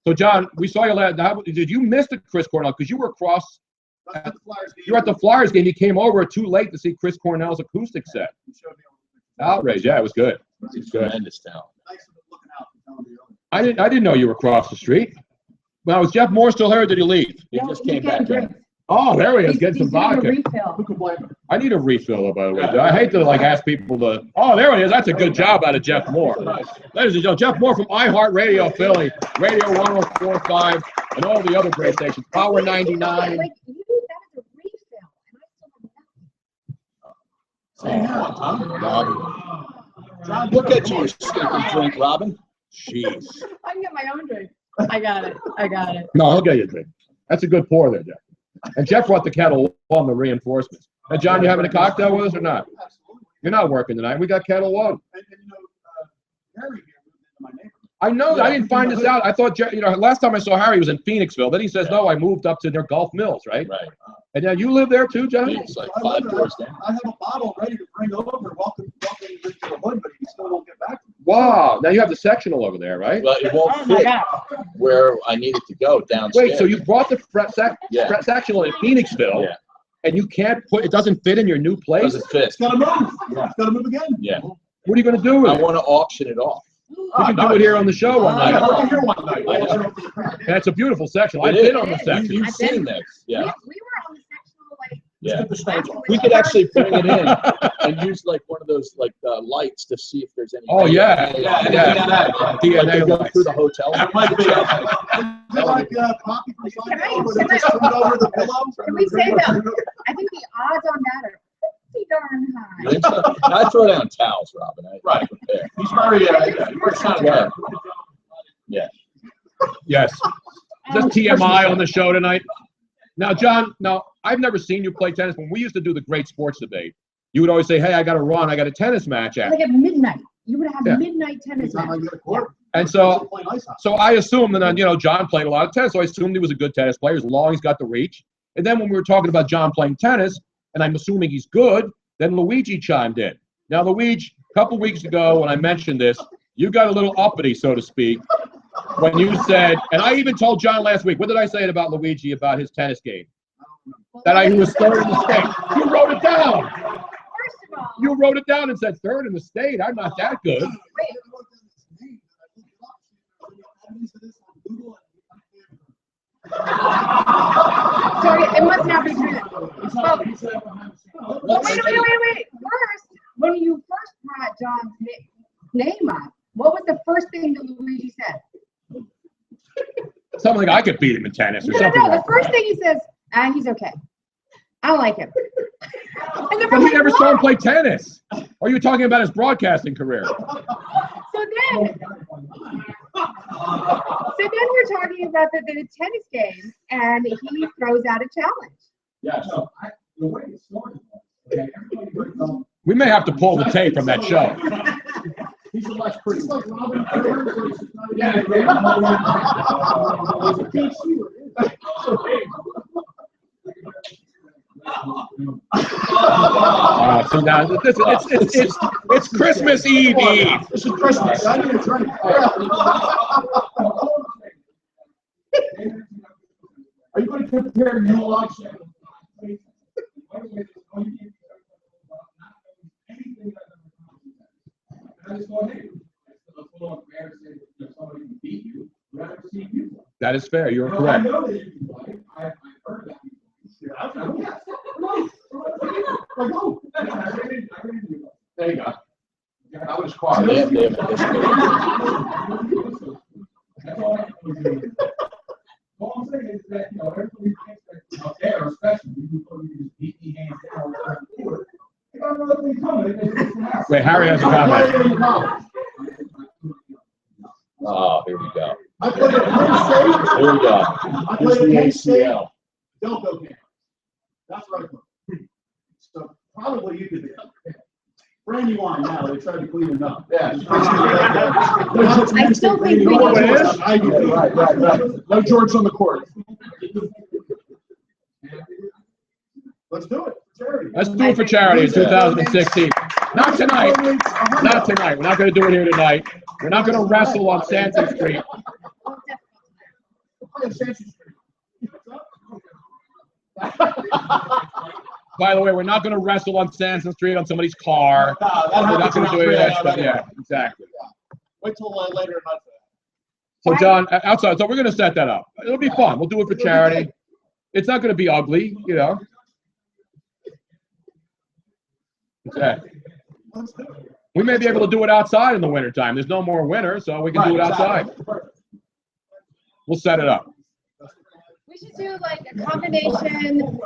S2: So, John, we saw you last. Did you miss the Chris Cornell? Because you were across. You were at the Flyers game. You came over too late to see Chris Cornell's acoustic set. Outrage! Yeah, it was good.
S5: It's tremendous talent.
S2: I didn't know you were across the street. Well, is Jeff Moore still here or did he leave?
S5: He just came back in.
S2: Oh, there he is, getting some vodka.
S4: Who could blame him?
S2: I need a refill, by the way. I hate to ask people to. Oh, there he is. That's a good job out of Jeff Moore. Ladies and gentlemen, Jeff Moore from iHeartRadio Philly, Radio 104.5, and all the other great stations. Power 99.
S6: Like, you that is a refill, and I still have nothing.
S5: John, look at you, stinking drink, Robin.
S2: Jeez.
S6: I can get my own drink. I got it.
S2: No, I'll get you a drink. That's a good pour there, Jeff. And Jeff brought the kettle on the reinforcements. Now, John, you having a cocktail with us or not?
S4: Absolutely.
S2: You're not working tonight. We got kettle one.
S4: And Harry here moved into my neighborhood.
S2: I know. I didn't find this out. I thought, last time I saw Harry was in Phoenixville. Then he says, no, I moved up to near Gulf Mills, right?
S5: Right.
S2: And now you live there too, John?
S5: It's like 5 doors down.
S4: I have a bottle ready to bring over. Welcome you into the hood, but he still won't get back to me.
S2: Wow. Now you have the sectional over there, right?
S5: Well, it won't fit where I need it to go downstairs.
S2: Wait, so you brought the sectional in Phoenixville,
S5: Yeah.
S2: and you can't it doesn't fit in your new place?
S5: Doesn't fit.
S4: It's gotta move. It's gotta move again.
S5: Yeah.
S2: What are you going to do with
S5: I
S2: it?
S5: want to auction it off.
S2: We can do it here on the show one
S4: I
S2: night.
S4: was here one night.
S2: That's a beautiful section. I've
S5: It
S2: been
S5: is.
S2: on the section.
S5: You've seen this. Yeah.
S6: We were on the sectional, like,
S5: Yeah.
S4: Get the stones off.
S5: We could actually bring it in and use like one of those lights to see if there's any.
S2: Oh, yeah.
S5: Like you go
S2: DNA.
S5: through the hotel.
S4: It might be. Is it like Poppy from Seinfeld where they just threw it over the pillow?
S6: Can we say that? I think the odds on that are pretty darn
S5: You
S6: high.
S5: think so? I throw down towels, Robin.
S4: Right.
S5: Prepare.
S4: He's very,
S5: Yeah. Yeah.
S2: Yes. Is this TMI on the show tonight? Now, John, I've never seen you play tennis. When we used to do the great sports debate, you would always say, hey, I got to run. I got a tennis match after.
S6: Like at midnight. You would have
S2: Yeah.
S6: midnight tennis
S4: He's not
S6: match.
S4: like the court.
S2: And so
S4: Playing ice hockey.
S2: I assumed that, John played a lot of tennis, so I assumed he was a good tennis player as long as he's got the reach. And then when we were talking about John playing tennis, and I'm assuming he's good, then Luigi chimed in. Now, Luigi, a couple weeks ago when I mentioned this, you got a little uppity, so to speak, when you said, and I even told John last week, what did I say about Luigi about his tennis game? That he was third in the state. You wrote it down.
S6: First of all,
S2: You wrote it down and said third in the state. I'm not that good.
S6: So it must not be true. Well, wait. First, when you first brought John's name up, what was the first thing that Luigi said?
S2: Something like I could beat him in tennis or something.
S6: No, the first thing he says, he's okay. I don't like him.
S2: But he never saw him play tennis. Or are you talking about his broadcasting career?
S6: So then we're talking about the tennis game, and he throws out a challenge.
S3: Yeah, so the way it started was, okay, everybody brings up.
S2: We may have to pull the tape from that show.
S3: He's a less pretty. He's like Robin versus yeah.
S2: So now it's Christmas Eve.
S4: This is Christmas. I need a drink.
S3: Are you going to compare new lives?
S2: That is fair. You're correct.
S3: I know that you can play. I've heard that.
S5: There you go. I was quiet. They have a
S3: All I'm saying is that, everybody thinks that out there, especially, you just beat the hands down on the court. They got another thing coming.
S2: Wait, Harry has a comment.
S5: Oh, here we go.
S4: I played at Penn State.
S5: Here we go.
S4: I played at Penn State. Delco camp. That's right. So probably you could be. Brand new wine now. They tried to clean it up.
S5: Yeah.
S6: I still think
S4: You know what it is?
S5: Right. No George on the court.
S4: Let's do it. Charity.
S2: Let's do it for charity in 2016. Not tonight. Not tonight. We're not going to do it here tonight. We're not going to wrestle on Sanson Street. By the way, we're not going to wrestle on Sanson Street on somebody's car. We're not going to do any of that stuff. Yeah, exactly.
S4: Wait till later in life.
S2: So, John, outside. So we're going to set that up. It'll be fun. We'll do it for charity. It's not going to be ugly, Exactly. We may be able to do it outside in the wintertime. There's no more winter, so we can do it outside. We'll set it up.
S6: We should do like a combination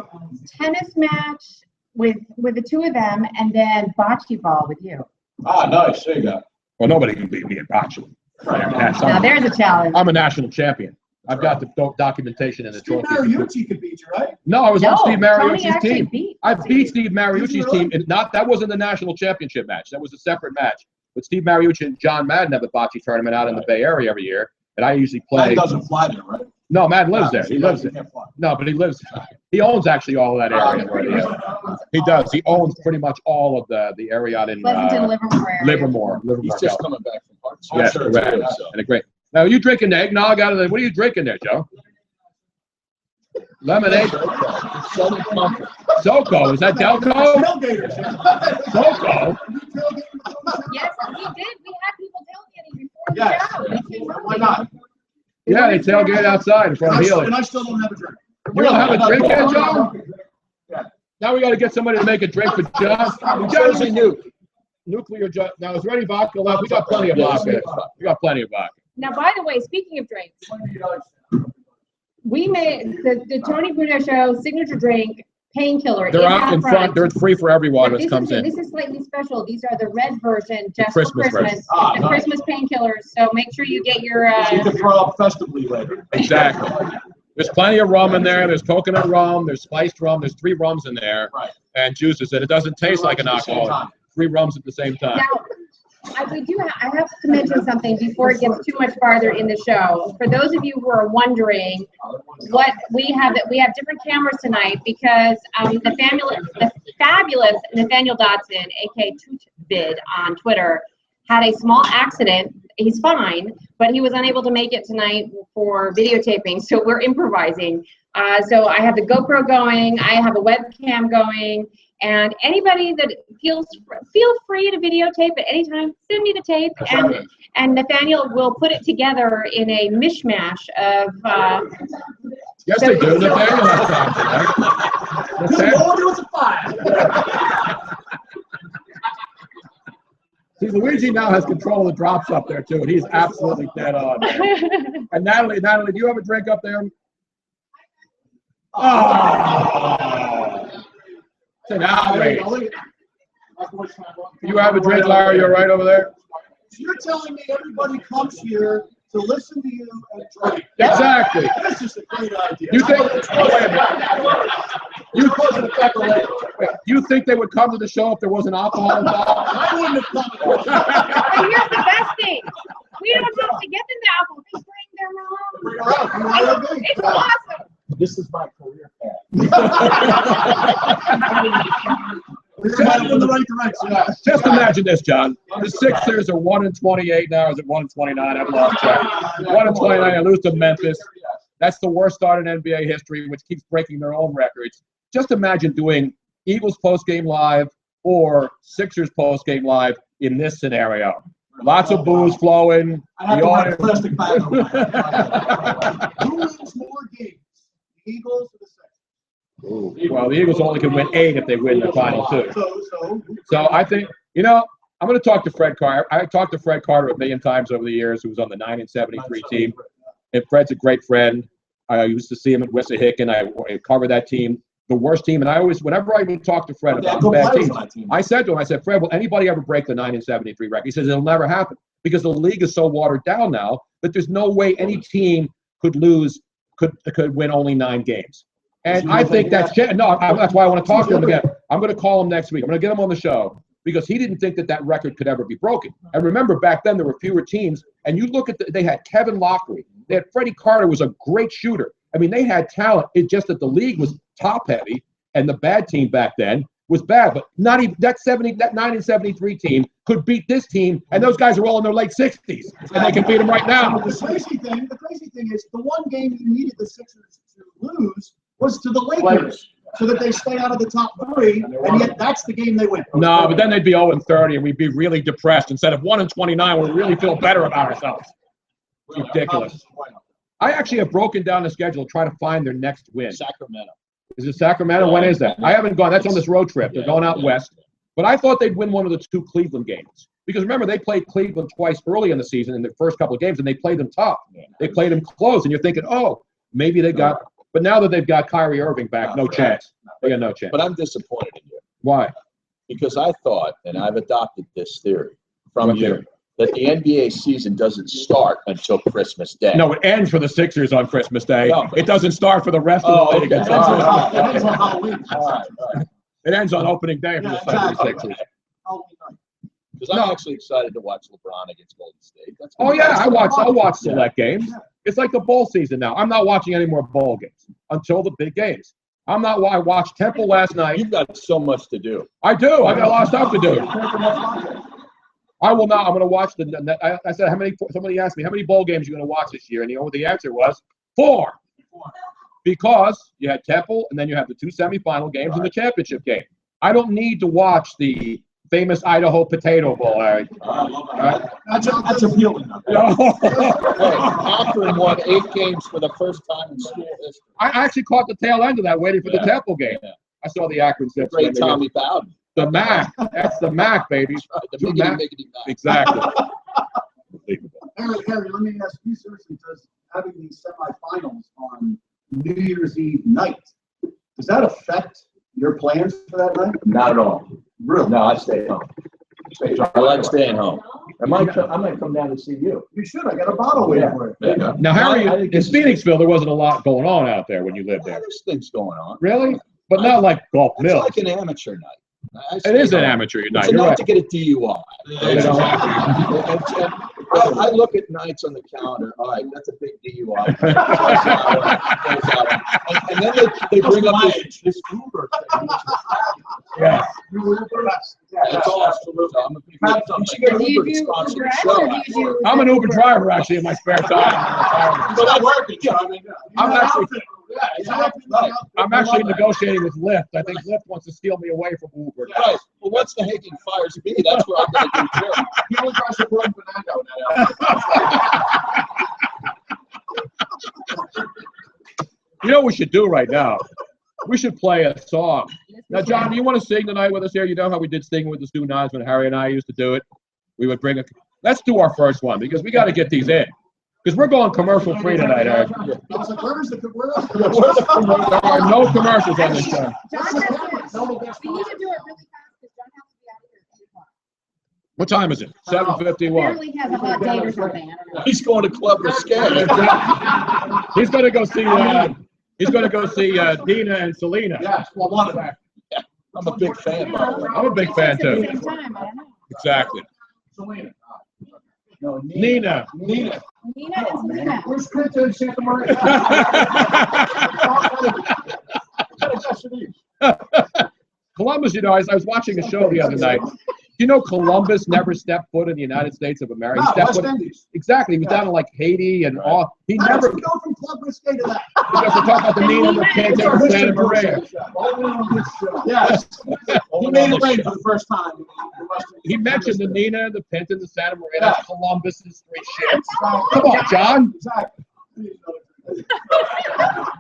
S6: tennis match with the two of them, and then bocce ball with you.
S5: Ah, nice. There you go.
S2: Well, nobody can beat me at bocce.
S6: Now there's a challenge.
S2: I'm a national champion. I've got the documentation and the
S4: Steve
S2: trophy.
S4: Mariucci could beat you, right?
S2: No, I was on Steve
S6: Tony
S2: Mariucci's
S6: actually
S2: team. I beat Steve Mariucci's team. That wasn't the national championship match. That was a separate match. But Steve Mariucci and John Madden have a bocce tournament out in the Bay Area every year, and I usually play.
S5: He doesn't fly there, right?
S2: No, Madden lives there. He lives there. No, but he lives. He owns actually all of that area. Where he does. He owns pretty much all of the area out in
S6: Pleasanton,
S2: Livermore.
S5: He's just coming back from Hearts.
S2: Yes, correct. And a great. Now, are you drinking eggnog out of the? What are you drinking there, Joe? Lemonade.
S5: Southern Comfort.
S2: SoCo. Is that Delco? SoCo.
S6: Yes, we did. We had people tailgating before the
S4: Yes.
S6: show.
S4: Why not?
S2: Yeah, they tailgate outside in front of Healy.
S4: And I still don't have a drink.
S2: You don't have a drink yet, John? Now we got to get somebody to make a drink for John. John's a nuke. Nuclear. Now, is there any vodka left? We got plenty of vodka. We got plenty of vodka.
S6: Now, by the way, speaking of drinks, we made the Tony Bruno Show signature drink, Painkiller.
S2: They're out in front. They're free for everyone that comes in.
S6: This is slightly special. These are the red version, just for
S2: Christmas
S6: Christmas.
S2: version.
S6: The Christmas painkillers. So make sure you get your.
S5: You can throw up festively later.
S2: Exactly. There's plenty of rum in there. There's coconut rum. There's spiced rum. There's 3 rums in there.
S5: Right.
S2: And juices. And it doesn't taste like an alcohol. 3 rums at the same time.
S6: Now, I have to mention something before it gets too much farther in the show. For those of you who are wondering, what we have different cameras tonight because the fabulous Nathaniel Dotson, aka Tootvid on Twitter, had a small accident. He's fine, but he was unable to make it tonight for videotaping, so we're improvising. So I have the GoPro going, I have a webcam going, And anybody that feel free to videotape at any time. Send me the tape, and Nathaniel will put it together in a mishmash of.
S2: Yes, they do. Nathaniel has time tonight.
S4: It was a 5.
S2: See, Luigi now has control of the drops up there too, and he's absolutely dead on. And Natalie, do you have a drink up there? Oh, it's an outrage. You have a drink, Larry? You're right over there.
S4: So you're telling me everybody comes here to listen to you and drink?
S2: Exactly.
S4: This is a great idea.
S2: You think? Wait a minute. You think they would come to the show if there wasn't alcohol involved?
S4: I wouldn't have come.
S6: But here's the best thing. We don't have to get them the alcohol. They bring their own. It's awesome.
S5: This is my career path.
S4: We're headed in the right direction.
S2: Just imagine this, John. The Sixers are 1-28 now. Is it 1-29? I've lost track. 1-29. They lose to Memphis. That's the worst start in NBA history, which keeps breaking their own records. Just imagine doing Eagles post-game live or Sixers post-game live in this scenario. Lots of booze flowing.
S4: I have to buy a plastic bag. Who wins more games? The Eagles or the Sixers?
S2: Ooh. Well, the Eagles only can win 8 if they win the final 2. So I think, I'm going to talk to Fred Carter. I talked to Fred Carter a million times over the years, who was on the 9-73 team. And Fred's a great friend. I used to see him at Wissahickon. I covered that team, the worst team. And I always, whenever I would talk to Fred about bad teams, I said to him, Fred, will anybody ever break the 9-73 record? He says, it'll never happen because the league is so watered down now that there's no way any team could win only 9 games. And I think that's that's why I want to talk to him again. I'm going to call him next week. I'm going to get him on the show because he didn't think that record could ever be broken. And remember, back then there were fewer teams. And you look at they had Kevin Lockery. They had Freddie Carter, was a great shooter. I mean, they had talent. It's just that the league was top heavy, and the bad team back then was bad. But not even that 9-73 team could beat this team, and those guys are all in their late 60s, and they can beat them right now.
S4: The crazy thing is the one game you needed the Sixers to lose was to the Lakers, so that they stay out of the top 3, and yet that's the game they win.
S2: No, but then they'd be 0-30, and we'd be really depressed. Instead of 1-29, we'd really feel better about ourselves. It's ridiculous. I actually have broken down the schedule to try to find their next win.
S5: Sacramento.
S2: Is it Sacramento? When is that? I haven't gone. That's on this road trip. They're going out west. But I thought they'd win one of the 2 Cleveland games. Because remember, they played Cleveland twice early in the season in the first couple of games, and they played them tough. They played them close, and you're thinking, maybe they got – but now that they've got Kyrie Irving back, no chance. They got no chance.
S5: But I'm disappointed in you.
S2: Why?
S5: Because I thought, and I've adopted this theory from you, that the NBA season doesn't start until Christmas Day.
S2: No, it ends for the Sixers on Christmas Day. No, it doesn't start for the rest of the league.
S4: It ends on Halloween.
S5: All right.
S2: It ends on opening day for the 76ers.
S5: Because I'm actually excited to watch LeBron against Golden State.
S2: I'll watch select games. It's like the bowl season now. I'm not watching any more bowl games until the big games. I watched Temple last night.
S5: You've got so much to do.
S2: I do. I got a lot of stuff to do. I will not. I'm going to watch I said, somebody asked me, how many bowl games are you going to watch this year? And the answer was 4. Because you had Temple, and then you have the 2 semifinal games and the championship game. I don't need to watch the famous Idaho Potato Bowl, Larry.
S4: That's appealing.
S5: Akron won 8 games for the first time in school history.
S2: I actually caught the tail end of that waiting for the Temple game. I saw the Akron Zips.
S5: Great Tommy Bowden.
S2: The MAC. That's the MAC, baby.
S5: Right, the biggity Mac.
S2: Exactly.
S4: Harry, let me ask you seriously, does having these semifinals on New Year's Eve night, does that affect your plans for that night?
S5: Not at all.
S4: Really?
S5: No, I stay home. I like staying home. I might come down to see you.
S4: You should. I got a bottle waiting for you.
S2: Now, Harry, in Phoenixville, there wasn't a lot going on out there when you lived there.
S5: There's things going on.
S2: Really? But not like Gulf Mills.
S5: It's like an amateur night.
S2: It is an amateur night.
S5: It's
S2: You're
S5: enough
S2: right.
S5: to get a DUI. I look at nights on the calendar. All right, that's a big DUI. And then they bring up this Uber thing.
S2: Yeah.
S5: It's awesome. You should get Uber to sponsor the show.
S2: I'm an Uber driver, actually, in my spare time.
S4: But I'm working.
S5: Yeah, exactly. Right.
S2: I'm actually negotiating with Lyft. I think Lyft wants to steal me away from Uber.
S5: Right. Well, what's the Hagen fires me? That's what I'm going to do too. He only drives a Bruno Gang.
S2: You know what we should do right now? We should play a song. Now, John, do you want to sing tonight with us here? You know how we did sing with the Stunads when Harry and I used to do it? We would bring a... Let's do our first one because we got to get these in. Because we're going commercial free tonight, Harry.
S4: I was like, where's the
S2: There are no commercials on this show.
S6: John has to, we need to do it really fast because John has to be out of here at 8 o'clock.
S2: What time is it? 7:51.
S6: Apparently he has a hot date or something. I don't know.
S5: He's going to Club Risque.
S2: He's going to go see. He's going to go see Dina and Selena.
S5: Yes, well, one of them. Yeah, I'm a big fan, by the way.
S2: I'm a big fan
S6: At
S2: too.
S6: the same time, I don't know.
S2: Exactly.
S3: Selena.
S5: No,
S2: Nina.
S6: Nina and Selena.
S3: Where's Quinta and Santa Maria?
S2: Columbus, you know, I was watching a show the other night. You know, Columbus never stepped foot in the United States of America. He
S4: No,
S2: stepped
S4: West
S2: foot,
S4: Indies.
S2: exactly. He was down in like Haiti and all. He
S4: How
S2: never.
S4: did you go from Club Risque to that?
S2: Because we're talking about the Nina, the Pinta, and Santa Maria.
S4: Yes. He made it rain for the first time.
S2: He mentioned the Nina, the Pinta, and the Santa Maria. That's Columbus's three ships. Come on, John.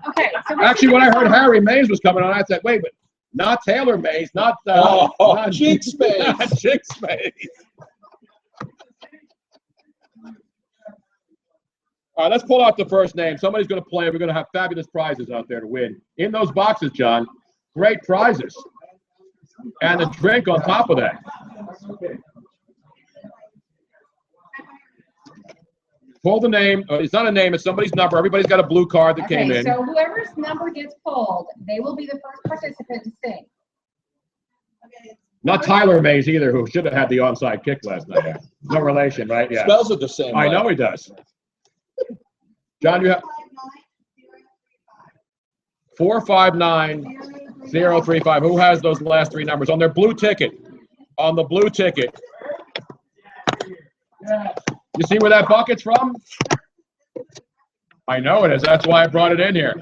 S6: Okay, so
S2: Actually, when I heard Harry Mays was coming on, I said, wait, but not Taylor Mays, not
S5: Jinx Mays.
S2: not Jinx Mays. All right, let's pull out the first name. Somebody's going to play. We're going to have fabulous prizes out there to win. In those boxes, John, great prizes. And a drink on top of that. Pull the name. It's not a name. It's somebody's number. Everybody's got a blue card that came
S6: okay,
S2: in.
S6: so whoever's number gets pulled, they will be the first participant to sing.
S2: Not Tyler Mays either, who should have had the onside kick last night. No relation, right? Yeah.
S5: Spells it the same
S2: I
S5: way.
S2: know he does. John, you have 459-035. Who has those last three numbers on their blue ticket? On the blue ticket. You see where that bucket's from? I know it is. That's why I brought it in here.